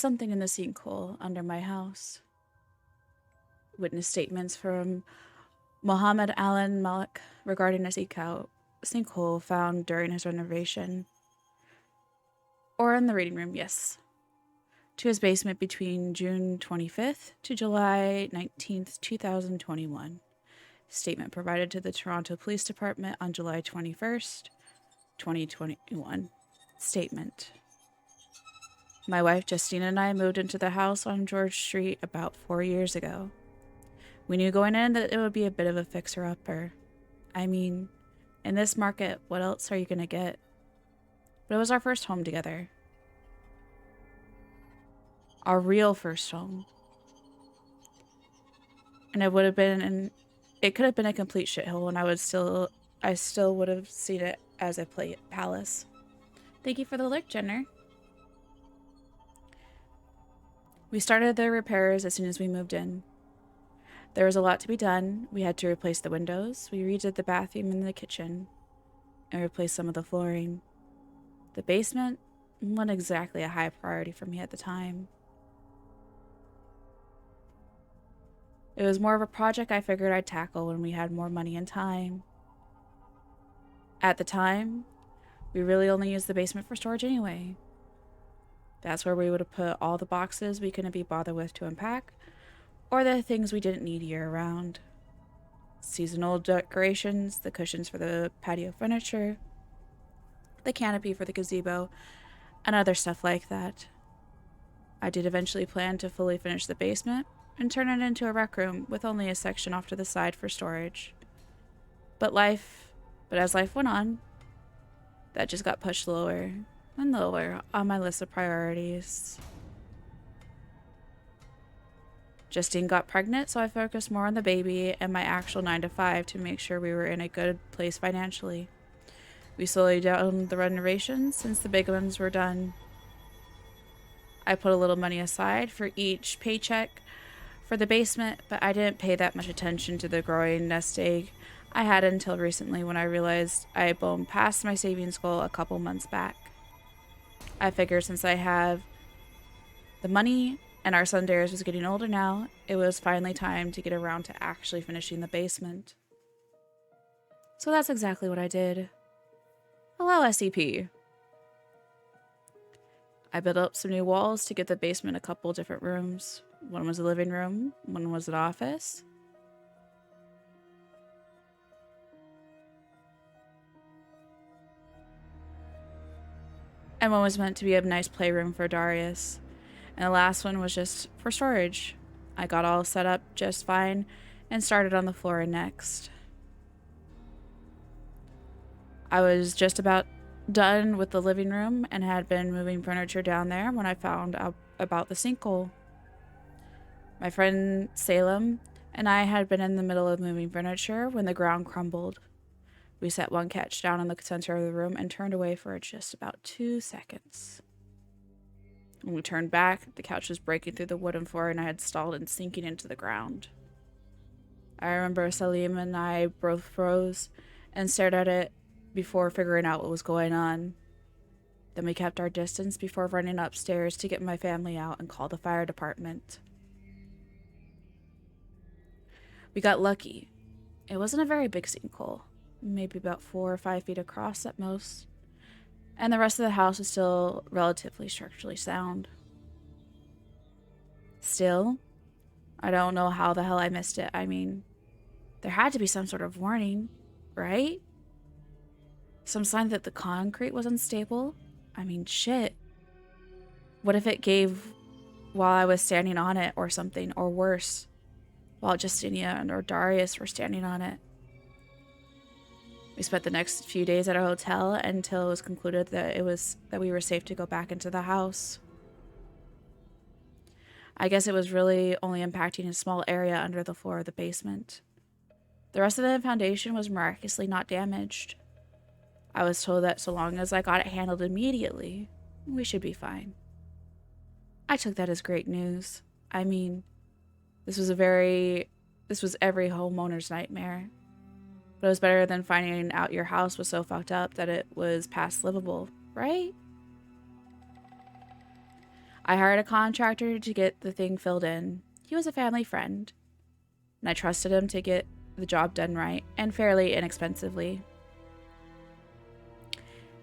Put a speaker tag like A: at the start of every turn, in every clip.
A: something in the sinkhole under my house. Witness statements from Mohammed Alan Malik regarding a sinkhole found during his renovation. Or in the reading room, yes. To his basement between June 25th to July 19th, 2021. Statement provided to the Toronto Police Department on July 21st, 2021. Statement. My wife Justine and I moved into the house on George Street about 4 years ago. We knew going in that it would be a bit of a fixer-upper. I mean, in this market, what else are you going to get? But it was our first home together. Our real first home. And it could have been a complete shithole, and I still would have seen it as a palace. Thank you for the lurk, Jenner. We started the repairs as soon as we moved in. There was a lot to be done. We had to replace the windows, we redid the bathroom and the kitchen, and replaced some of the flooring. The basement wasn't exactly a high priority for me at the time. It was more of a project I figured I'd tackle when we had more money and time. At the time, we really only used the basement for storage anyway. That's where we would have put all the boxes we couldn't be bothered with to unpack, or the things we didn't need year-round. Seasonal decorations, the cushions for the patio furniture, the canopy for the gazebo, and other stuff like that. I did eventually plan to fully finish the basement and turn it into a rec room with only a section off to the side for storage. But as life went on, that just got pushed lower and lower on my list of priorities. Justine got pregnant, so I focused more on the baby and my actual 9-to-5 to make sure we were in a good place financially. We slowly down the renovations since the big ones were done. I put a little money aside for each paycheck for the basement, but I didn't pay that much attention to the growing nest egg I had until recently when I realized I had blown past my savings goal a couple months back. I figured since I have the money and our son Darius was getting older now, it was finally time to get around to actually finishing the basement. So that's exactly what I did. Hello, SCP. I built up some new walls to give the basement a couple different rooms. One was a living room, one was an office. And one was meant to be a nice playroom for Darius. And the last one was just for storage. I got all set up just fine and started on the floor next. I was just about done with the living room and had been moving furniture down there when I found out about the sinkhole. My friend Salem and I had been in the middle of moving furniture when the ground crumbled. We set one couch down in the center of the room and turned away for just about 2 seconds. When we turned back, the couch was breaking through the wooden floor and I had stalled and sinking into the ground. I remember Salim and I both froze and stared at it before figuring out what was going on. Then we kept our distance before running upstairs to get my family out and call the fire department. We got lucky. It wasn't a very big sinkhole, maybe about 4 or 5 feet across at most, and the rest of the house was still relatively structurally sound. Still, I don't know how the hell I missed it. I mean, there had to be some sort of warning, right? Some sign that the concrete was unstable? I mean, shit. What if it gave while I was standing on it or something, or worse, while Justinia or Darius were standing on it? We spent the next few days at our hotel until it was concluded that we were safe to go back into the house. I guess it was really only impacting a small area under the floor of the basement. The rest of the foundation was miraculously not damaged. I was told that so long as I got it handled immediately, we should be fine. I took that as great news. I mean, this was every homeowner's nightmare. But it was better than finding out your house was so fucked up that it was past livable, right? I hired a contractor to get the thing filled in. He was a family friend, and I trusted him to get the job done right and fairly inexpensively.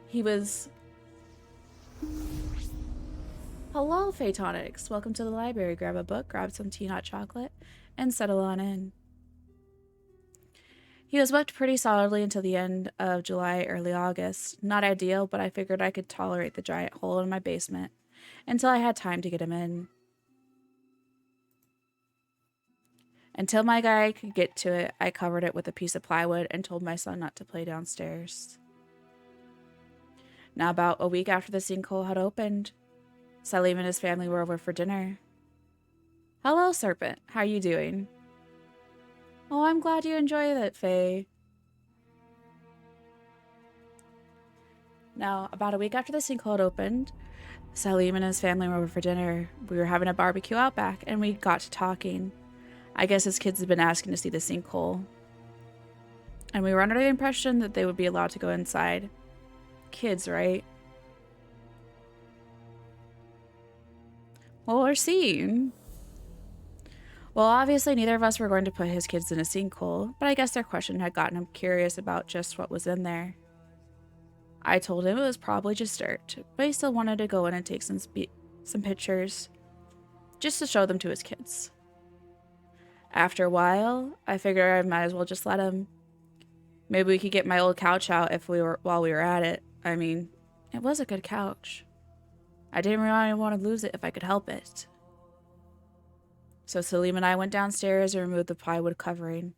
A: He was... Hello, Phaetonics. Welcome to the library. Grab a book, grab some tea, hot chocolate, and settle on in. He was booked pretty solidly until the end of July, early August. Not ideal, but I figured I could tolerate the giant hole in my basement until I had time to get him in. Until my guy could get to it, I covered it with a piece of plywood and told my son not to play downstairs. Now, about a week after the sinkhole had opened, Salim and his family were over for dinner. Hello, Serpent. How are you doing? Oh, I'm glad you enjoyed it, Faye. Now, about a week after the sinkhole had opened, Salim and his family were over for dinner. We were having a barbecue out back, and we got to talking. I guess his kids had been asking to see the sinkhole. And we were under the impression that they would be allowed to go inside. Kids, right? Well, we're seeing. Well, obviously neither of us were going to put his kids in a sinkhole, but I guess their question had gotten him curious about just what was in there. I told him it was probably just dirt, but he still wanted to go in and take some pictures, just to show them to his kids. After a while, I figured I might as well just let him. Maybe we could get my old couch out while we were at it. I mean, it was a good couch. I didn't really want to lose it if I could help it. So Salim and I went downstairs and removed the plywood covering.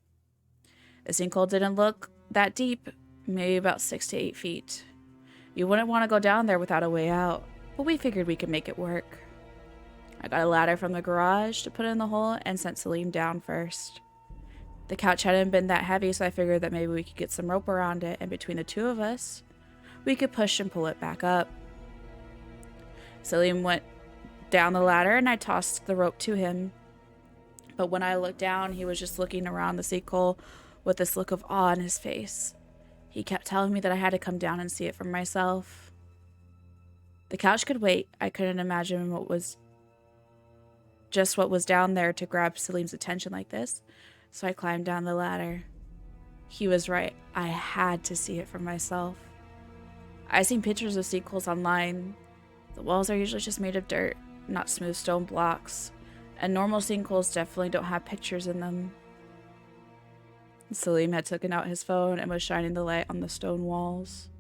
A: The sinkhole didn't look that deep, maybe about 6 to 8 feet. You wouldn't want to go down there without a way out, but we figured we could make it work. I got a ladder from the garage to put in the hole and sent Salim down first. The couch hadn't been that heavy, so I figured that maybe we could get some rope around it, and between the two of us, we could push and pull it back up. Salim went down the ladder and I tossed the rope to him. But when I looked down, he was just looking around the sinkhole with this look of awe on his face. He kept telling me that I had to come down and see it for myself. The couch could wait. I couldn't imagine what was down there to grab Salim's attention like this, so I climbed down the ladder. He was right. I had to see it for myself. I've seen pictures of sinkholes online. The walls are usually just made of dirt, not smooth stone blocks, and normal sinkholes definitely don't have pictures in them. Salim had taken out his phone and was shining the light on the stone walls.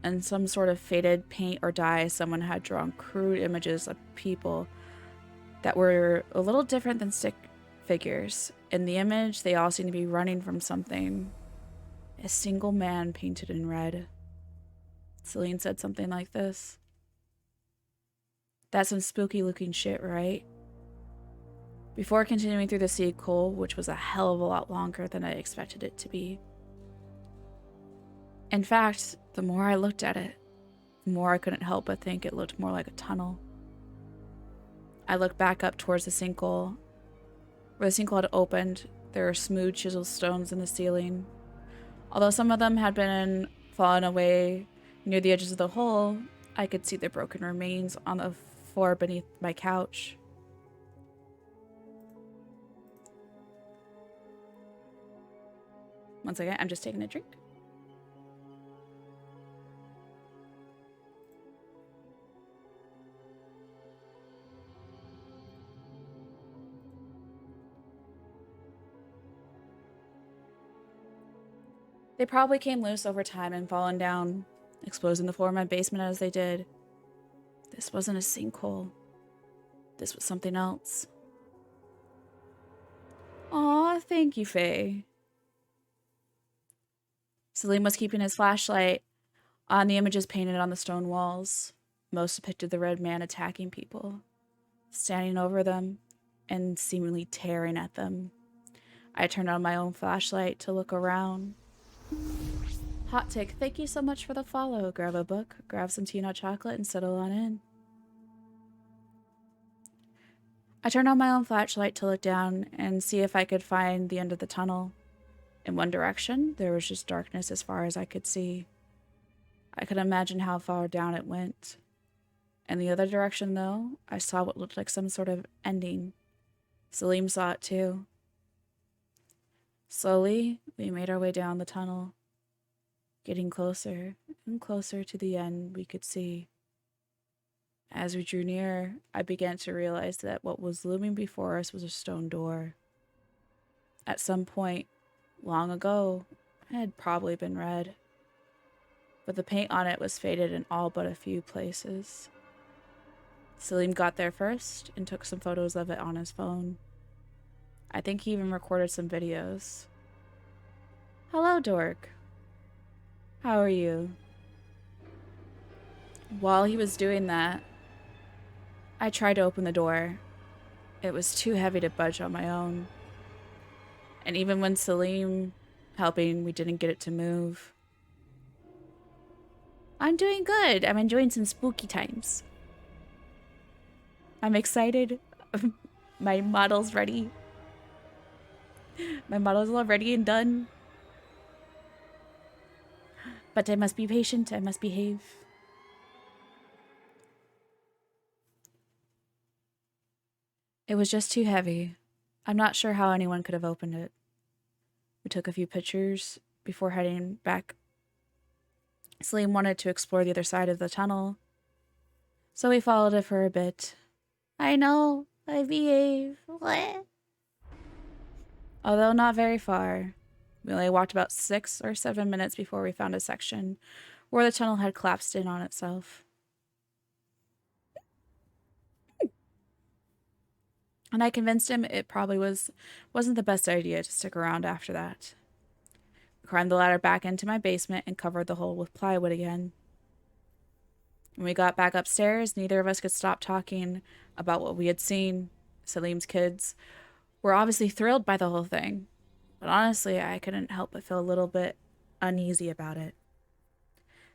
A: And some sort of faded paint or dye, someone had drawn crude images of people that were a little different than stick figures. In the image, they all seemed to be running from something. A single man painted in red. Celine said something like this. That's some spooky looking shit, right? Before continuing through the sinkhole, which was a hell of a lot longer than I expected it to be. In fact, the more I looked at it, the more I couldn't help but think it looked more like a tunnel. I looked back up towards the sinkhole. Where the sinkhole had opened, there were smooth chiseled stones in the ceiling. Although some of them had been fallen away near the edges of the hole, I could see the broken remains on the floor beneath my couch. Once again, I'm just taking a drink. They probably came loose over time and fallen down, exposing the floor of my basement as they did. This wasn't a sinkhole. This was something else. Aw, thank you, Faye. Salim was keeping his flashlight on the images painted on the stone walls. Most depicted the red man attacking people, standing over them, and seemingly tearing at them. I turned on my own flashlight to look around. Hot Tick, thank you so much for the follow. Grab a book, grab some tea, nut chocolate, and settle on in. I turned on my own flashlight to look down and see if I could find the end of the tunnel. In one direction, there was just darkness as far as I could see. I could imagine how far down it went. In the other direction, though, I saw what looked like some sort of ending. Salim saw it too. Slowly, we made our way down the tunnel, getting closer and closer to the end we could see. As we drew near, I began to realize that what was looming before us was a stone door. At some point, long ago, it had probably been red, but the paint on it was faded in all but a few places. Salim got there first and took some photos of it on his phone. I think he even recorded some videos. Hello, Dork. How are you? While he was doing that, I tried to open the door. It was too heavy to budge on my own. And even when Salim helping, we didn't get it to move. I'm doing good. I'm enjoying some spooky times. I'm excited. My model's ready. My model's all ready and done. But I must be patient. I must behave. It was just too heavy. I'm not sure how anyone could have opened it. We took a few pictures before heading back. Salim wanted to explore the other side of the tunnel, so we followed it for a bit. I know, I behave. What? Although not very far. We only walked about 6 or 7 minutes before we found a section where the tunnel had collapsed in on itself. And I convinced him it probably wasn't the best idea to stick around after that. I climbed the ladder back into my basement and covered the hole with plywood again. When we got back upstairs, neither of us could stop talking about what we had seen. Salim's kids were obviously thrilled by the whole thing, but honestly, I couldn't help but feel a little bit uneasy about it.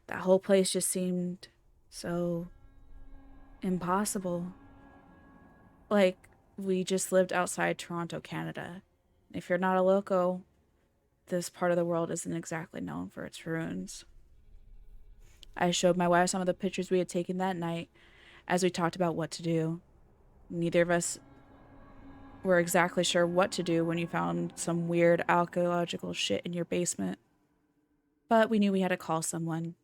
A: That whole place just seemed so impossible. Like we just lived outside Toronto, Canada. If you're not a loco, this part of the world isn't exactly known for its ruins. I showed my wife some of the pictures we had taken that night as we talked about what to do. Neither of us were exactly sure what to do when you found some weird archaeological shit in your basement, but we knew we had to call someone.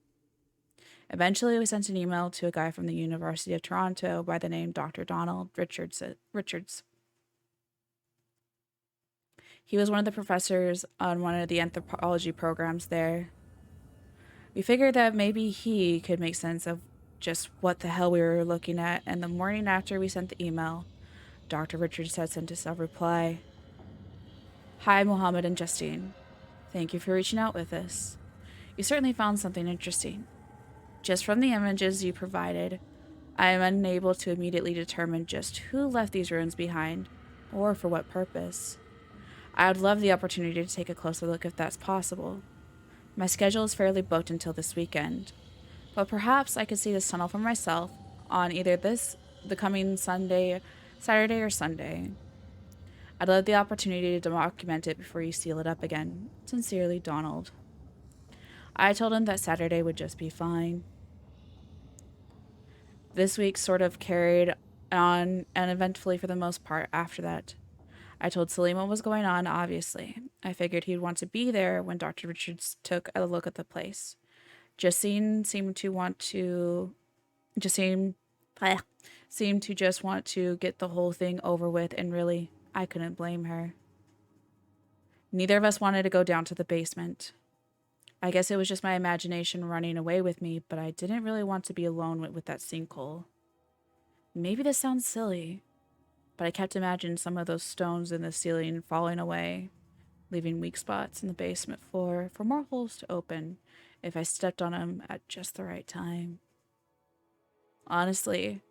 A: Eventually, we sent an email to a guy from the University of Toronto by the name Dr. Donald Richards. He was one of the professors on one of the anthropology programs there. We figured that maybe he could make sense of just what the hell we were looking at, and the morning after we sent the email, Dr. Richards had sent us a reply. Hi, Mohammed and Justine. Thank you for reaching out with us. You certainly found something interesting. Just from the images you provided, I am unable to immediately determine just who left these ruins behind, or for what purpose. I would love the opportunity to take a closer look if that's possible. My schedule is fairly booked until this weekend, but perhaps I could see this tunnel for myself on either the coming Saturday or Sunday. I'd love the opportunity to document it before you seal it up again. Sincerely, Donald. I told him that Saturday would just be fine. This week sort of carried on uneventfully for the most part after that. I told Salim what was going on, obviously. I figured he'd want to be there when Dr. Richards took a look at the place. Justine seemed to just want to get the whole thing over with, and really, I couldn't blame her. Neither of us wanted to go down to the basement. I guess it was just my imagination running away with me, but I didn't really want to be alone with that sinkhole. Maybe this sounds silly, but I kept imagining some of those stones in the ceiling falling away, leaving weak spots in the basement floor for more holes to open if I stepped on them at just the right time. Honestly,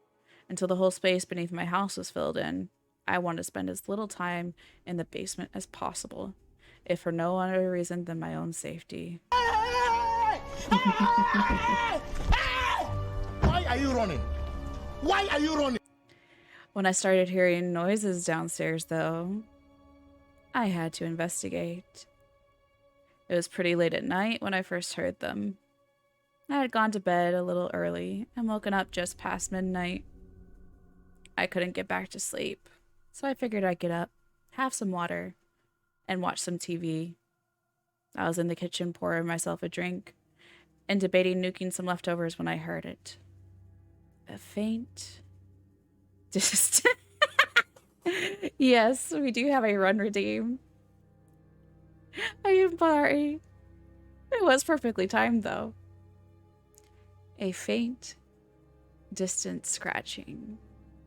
A: until the whole space beneath my house was filled in, I wanted to spend as little time in the basement as possible, if for no other reason than my own safety.
B: Why are you running? Why are you running?
A: When I started hearing noises downstairs, though, I had to investigate. It was pretty late at night when I first heard them. I had gone to bed a little early and woken up just past midnight. I couldn't get back to sleep, so I figured I'd get up, have some water, and watch some TV. I was in the kitchen pouring myself a drink and debating nuking some leftovers when I heard it. A faint, distant. Yes, we do have a run redeem. I am sorry. It was perfectly timed, though. A faint, distant scratching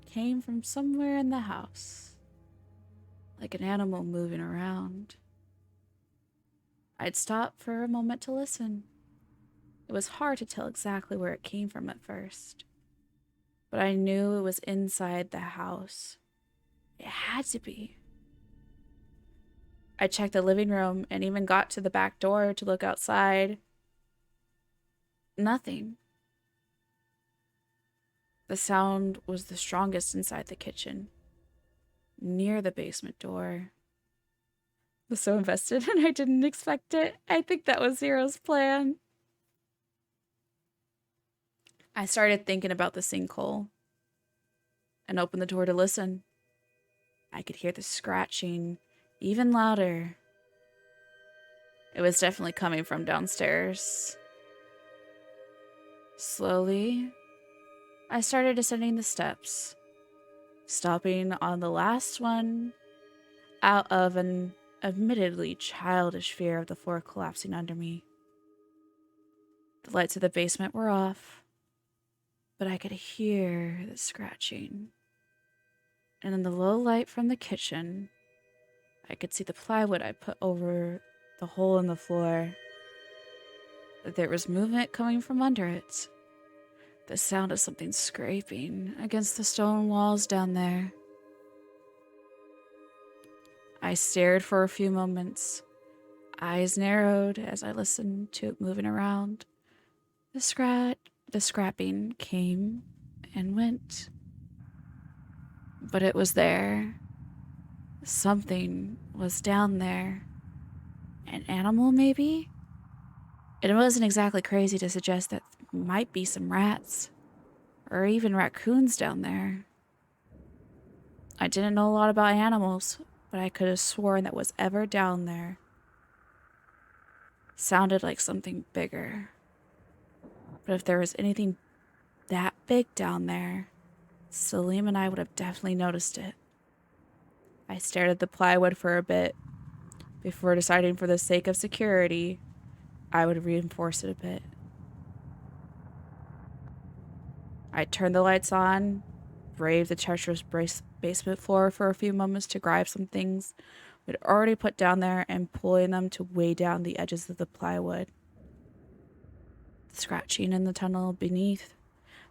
A: came from somewhere in the house, like an animal moving around. I'd stopped for a moment to listen. It was hard to tell exactly where it came from at first, but I knew it was inside the house. It had to be. I checked the living room and even got to the back door to look outside. Nothing. The sound was the strongest inside the kitchen, near the basement door. I was so invested and I didn't expect it. I think that was Zero's plan. I started thinking about the sinkhole and opened the door to listen. I could hear the scratching even louder. It was definitely coming from downstairs. Slowly, I started ascending the steps, stopping on the last one out of an admittedly childish fear of the floor collapsing under me. The lights of the basement were off, but I could hear the scratching. And in the low light from the kitchen, I could see the plywood I put over the hole in the floor. There was movement coming from under it. The sound of something scraping against the stone walls down there. I stared for a few moments, eyes narrowed as I listened to it moving around. The scrapping came and went. But it was there. Something was down there. An animal, maybe? It wasn't exactly crazy to suggest that there might be some rats, or even raccoons down there. I didn't know a lot about animals, but I could have sworn that was ever down there sounded like something bigger. But if there was anything that big down there, Salim and I would have definitely noticed it. I stared at the plywood for a bit before deciding, for the sake of security, I would reinforce it a bit. I turned the lights on, braved the treacherous basement floor for a few moments to grab some things we'd already put down there and pulling them to weigh down the edges of the plywood. The scratching in the tunnel beneath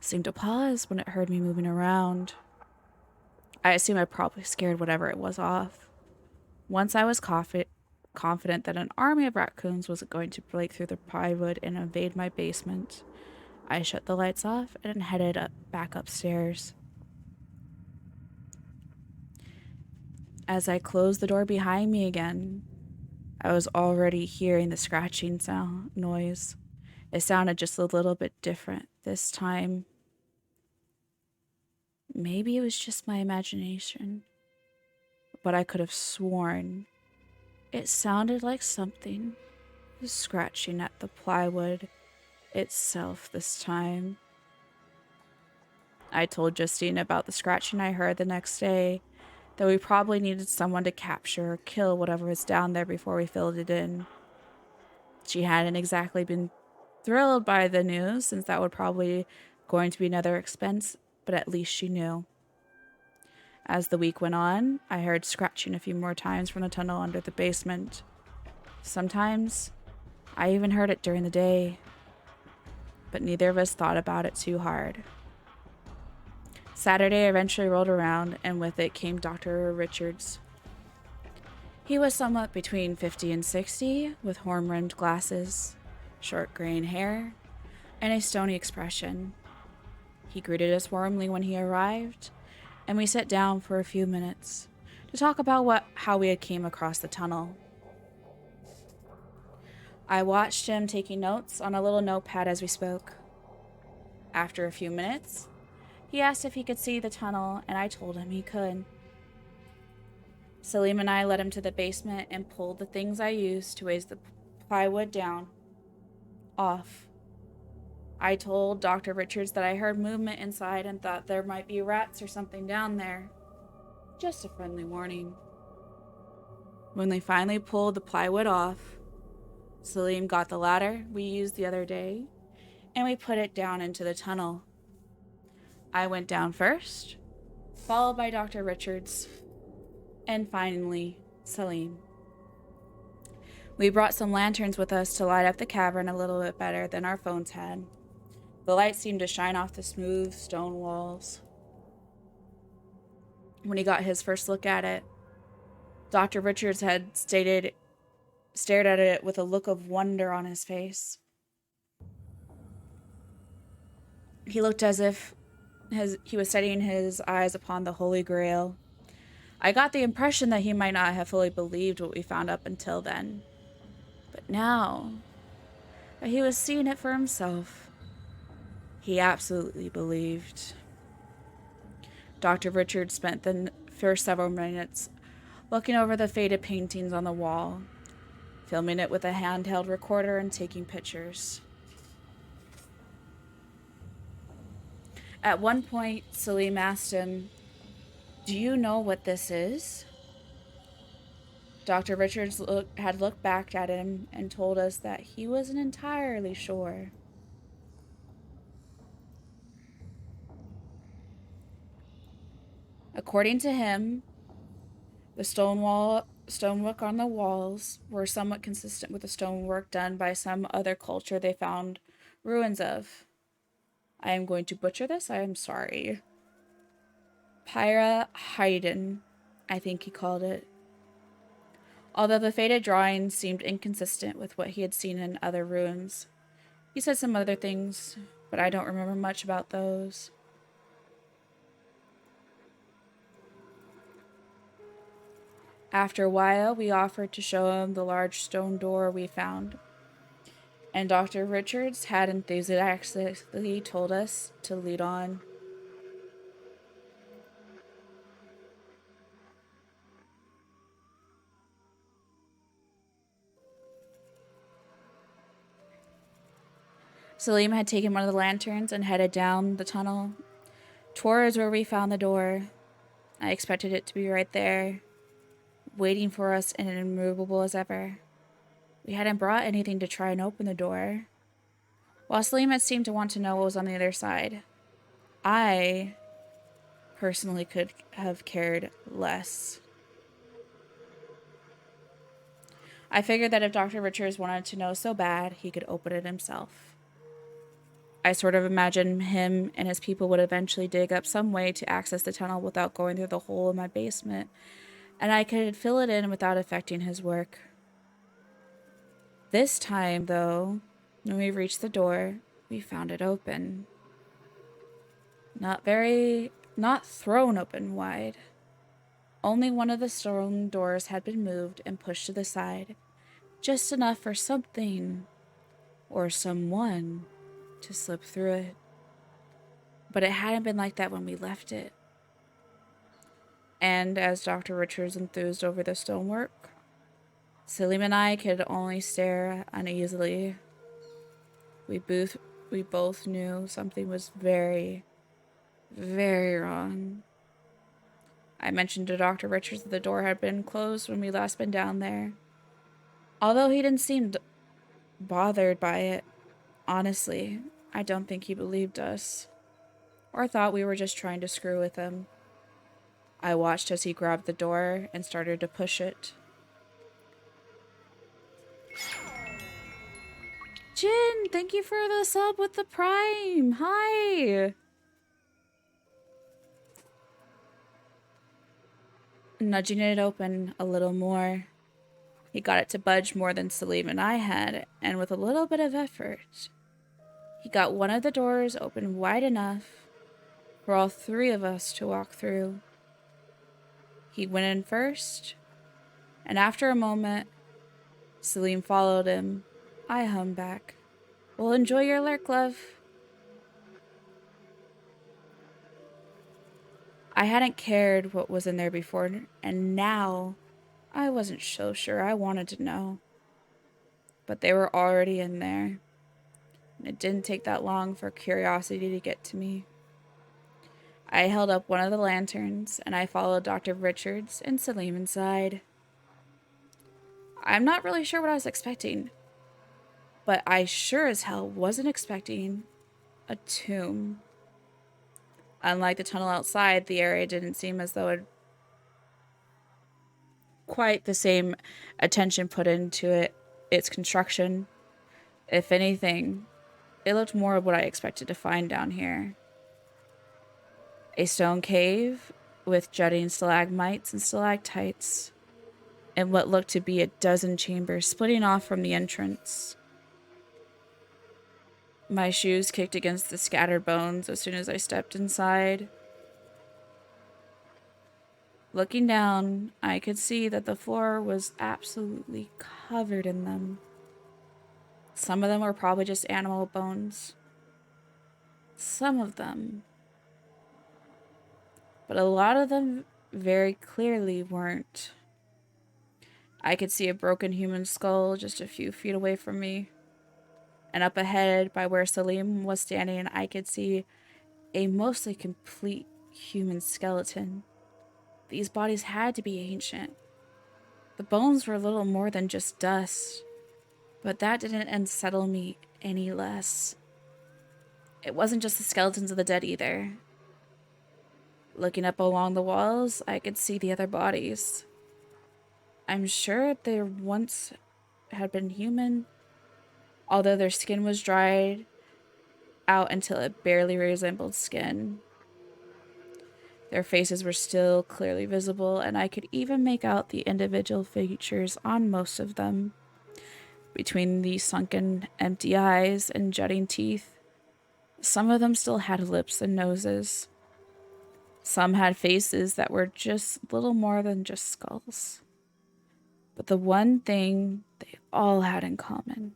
A: seemed to pause when it heard me moving around. I assume I probably scared whatever it was off. Once I was confident that an army of raccoons wasn't going to break through the plywood and invade my basement, I shut the lights off and headed back upstairs. As I closed the door behind me again, I was already hearing the scratching noise. It sounded just a little bit different this time. Maybe it was just my imagination, but I could have sworn it sounded like something was scratching at the plywood itself this time. I told Justine about the scratching I heard the next day, that we probably needed someone to capture or kill whatever was down there before we filled it in. She hadn't exactly been thrilled by the news, since that would probably going to be another expense, but at least she knew. As the week went on, I heard scratching a few more times from the tunnel under the basement. Sometimes, I even heard it during the day, but neither of us thought about it too hard. Saturday eventually rolled around, and with it came Dr. Richards. He was somewhat between 50 and 60, with horn-rimmed glasses, short graying hair, and a stony expression. He greeted us warmly when he arrived, and we sat down for a few minutes to talk about how we had came across the tunnel. I watched him taking notes on a little notepad as we spoke. After a few minutes, he asked if he could see the tunnel, and I told him he could. Salim and I led him to the basement and pulled the things I used to raise the plywood down off. I told Dr. Richards that I heard movement inside and thought there might be rats or something down there. Just a friendly warning. When they finally pulled the plywood off, Salim got the ladder we used the other day, and we put it down into the tunnel. I went down first, followed by Dr. Richards, and finally, Salim. We brought some lanterns with us to light up the cavern a little bit better than our phones had. The light seemed to shine off the smooth stone walls. When he got his first look at it, Dr. Richards had stared at it with a look of wonder on his face. He looked as if he was setting his eyes upon the Holy Grail. I got the impression that he might not have fully believed what we found up until then. But now that he was seeing it for himself, he absolutely believed. Dr. Richards spent the first several minutes looking over the faded paintings on the wall, filming it with a handheld recorder and taking pictures. At one point, Salim asked him, "Do you know what this is?" Dr. Richards had looked back at him and told us that he wasn't entirely sure. According to him, the stonework on the walls were somewhat consistent with the stonework done by some other culture they found ruins of. I am going to butcher this, I am sorry. Pyra Haydn, I think he called it. Although the faded drawings seemed inconsistent with what he had seen in other ruins. He said some other things, but I don't remember much about those. After a while, we offered to show him the large stone door we found, and Dr. Richards had enthusiastically told us to lead on. Salim had taken one of the lanterns and headed down the tunnel towards where we found the door. I expected it to be right there, waiting for us and immovable as ever. We hadn't brought anything to try and open the door. While Salim had seemed to want to know what was on the other side, I personally could have cared less. I figured that if Dr. Richards wanted to know so bad, he could open it himself. I sort of imagined him and his people would eventually dig up some way to access the tunnel without going through the hole in my basement, and I could fill it in without affecting his work. This time, though, when we reached the door, we found it open. Not thrown open wide. Only one of the stone doors had been moved and pushed to the side, just enough for something or someone to slip through it. But it hadn't been like that when we left it. And as Dr. Richards enthused over the stonework, Salim and I could only stare uneasily. We both knew something was very, very wrong. I mentioned to Dr. Richards that the door had been closed when we last been down there. Although he didn't seem bothered by it, honestly, I don't think he believed us, or thought we were just trying to screw with him. I watched as he grabbed the door and started to push it. Jin, thank you for the sub with the Prime. Hi. Nudging it open a little more. He got it to budge more than Salim and I had, and with a little bit of effort, he got one of the doors open wide enough for all three of us to walk through. He went in first, and after a moment, Salim followed him, I hum back. Well, enjoy your lurk, love. I hadn't cared what was in there before, and now I wasn't so sure I wanted to know. But they were already in there, and it didn't take that long for curiosity to get to me. I held up one of the lanterns, and I followed Dr. Richards and Salim inside. I'm not really sure what I was expecting, but I sure as hell wasn't expecting a tomb. Unlike the tunnel outside, the area didn't seem as though it quite the same attention put into its construction. If anything, it looked more of what I expected to find down here. A stone cave with jutting stalagmites and stalactites, and what looked to be a dozen chambers splitting off from the entrance. My shoes kicked against the scattered bones as soon as I stepped inside. Looking down, I could see that the floor was absolutely covered in them. Some of them were probably just animal bones. Some of them. But a lot of them very clearly weren't. I could see a broken human skull just a few feet away from me. And up ahead, by where Salim was standing, I could see a mostly complete human skeleton. These bodies had to be ancient. The bones were little more than just dust, but that didn't unsettle me any less. It wasn't just the skeletons of the dead either. Looking up along the walls, I could see the other bodies. I'm sure they once had been human, although their skin was dried out until it barely resembled skin. Their faces were still clearly visible, and I could even make out the individual features on most of them. Between the sunken, empty eyes and jutting teeth, some of them still had lips and noses. Some had faces that were just little more than just skulls. But the one thing they all had in common,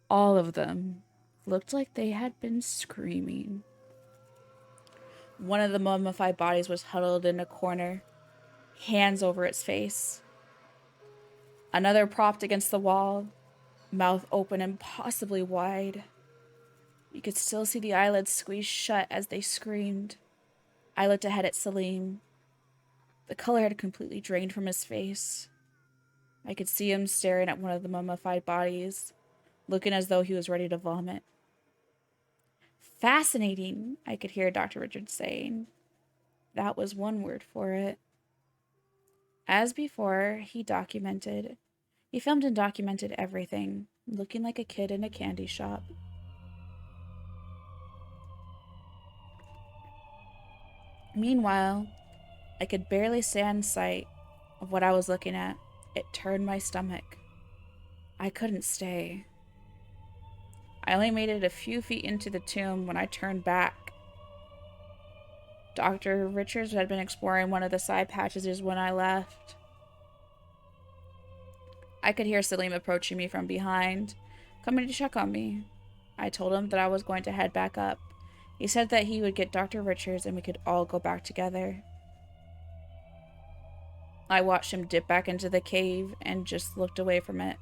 A: all of them looked like they had been screaming. One of the mummified bodies was huddled in a corner, hands over its face. Another propped against the wall, mouth open impossibly wide. You could still see the eyelids squeezed shut as they screamed. I looked ahead at Salim. The color had completely drained from his face. I could see him staring at one of the mummified bodies, looking as though he was ready to vomit. Fascinating, I could hear Dr. Richards saying. That was one word for it. As before, he filmed and documented everything, looking like a kid in a candy shop. Meanwhile, I could barely stand sight of what I was looking at. It turned my stomach. I couldn't stay. I only made it a few feet into the tomb when I turned back. Dr. Richards had been exploring one of the side passages when I left. I could hear Salim approaching me from behind, coming to check on me. I told him that I was going to head back up. He said that he would get Dr. Richards and we could all go back together. I watched him dip back into the cave and just looked away from it,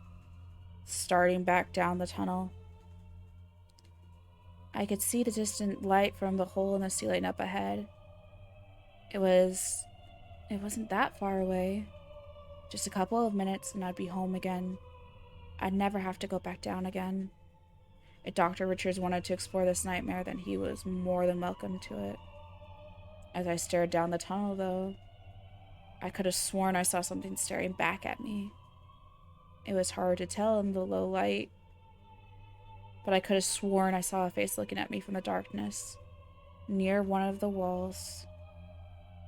A: starting back down the tunnel. I could see the distant light from the hole in the ceiling up ahead. It wasn't that far away. Just a couple of minutes and I'd be home again. I'd never have to go back down again. If Dr. Richards wanted to explore this nightmare, then he was more than welcome to it. As I stared down the tunnel, though, I could have sworn I saw something staring back at me. It was hard to tell in the low light, but I could have sworn I saw a face looking at me from the darkness, near one of the walls.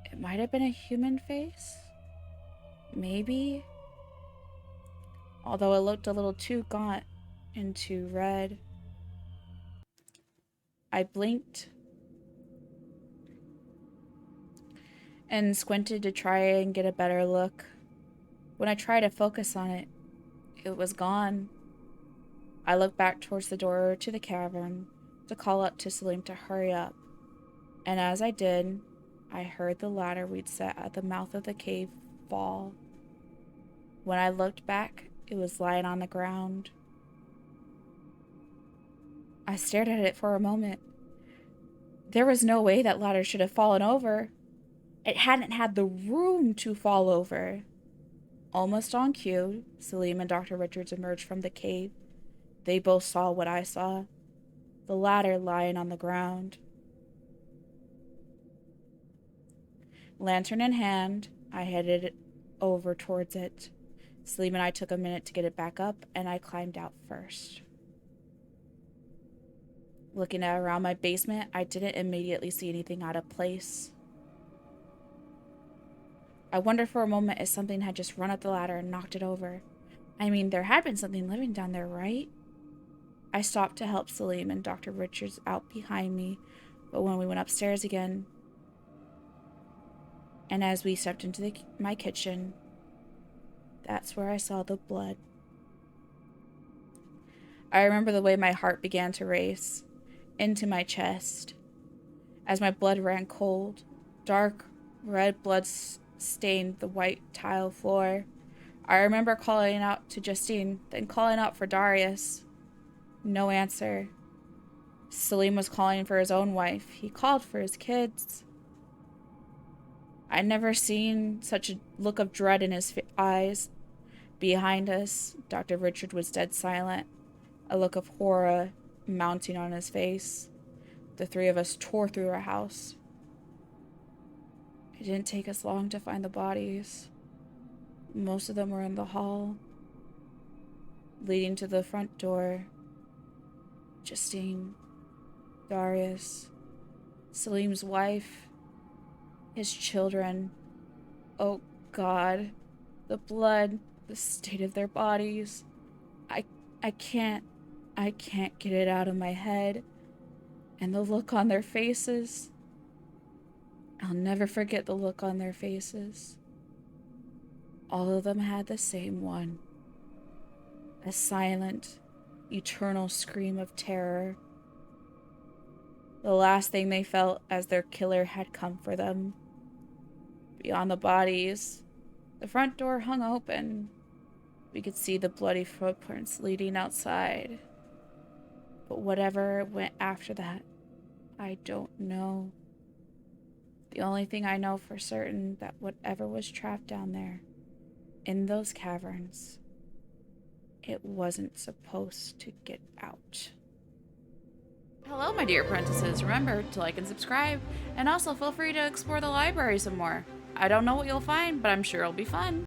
A: It might have been a human face? Maybe? Although it looked a little too gaunt and too red. I blinked and squinted to try and get a better look. When I tried to focus on it, it was gone. I looked back towards the door to the cavern to call up to Selim to hurry up. And as I did, I heard the ladder we'd set at the mouth of the cave fall. When I looked back, it was lying on the ground. I stared at it for a moment. There was no way that ladder should have fallen over. It hadn't had the room to fall over. Almost on cue, Selim and Dr. Richards emerged from the cave. They both saw what I saw, the ladder lying on the ground. Lantern in hand, I headed over towards it. Selim and I took a minute to get it back up, and I climbed out first. Looking around my basement, I didn't immediately see anything out of place. I wondered for a moment if something had just run up the ladder and knocked it over. I mean, there had been something living down there, right? I stopped to help Selim and Dr. Richards out behind me, but when we went upstairs again, and as we stepped into my kitchen, that's where I saw the blood. I remember the way my heart began to race into my chest as my blood ran cold. Dark red blood stained the white tile floor. I remember calling out to Justine, then calling out for Darius. No answer. Selim was calling for his own wife. He called for his kids. I'd never seen such a look of dread in his eyes. Behind us, Dr. Richard was dead silent, a look of horror mounting on his face. The three of us tore through our house. It didn't take us long to find the bodies. Most of them were in the hall, leading to the front door. Justine, Darius, Selim's wife, his children. Oh God, the blood, the state of their bodies. I can't get it out of my head. And the look on their faces. I'll never forget the look on their faces. All of them had the same one. A silent, eternal scream of terror. The last thing they felt as their killer had come for them. Beyond the bodies, the front door hung open. We could see the bloody footprints leading outside. But whatever went after that, I don't know. The only thing I know for certain that whatever was trapped down there, in those caverns, it wasn't supposed to get out. Hello, my dear apprentices. Remember to like and subscribe, and also feel free to explore the library some more. I don't know what you'll find, but I'm sure it'll be fun.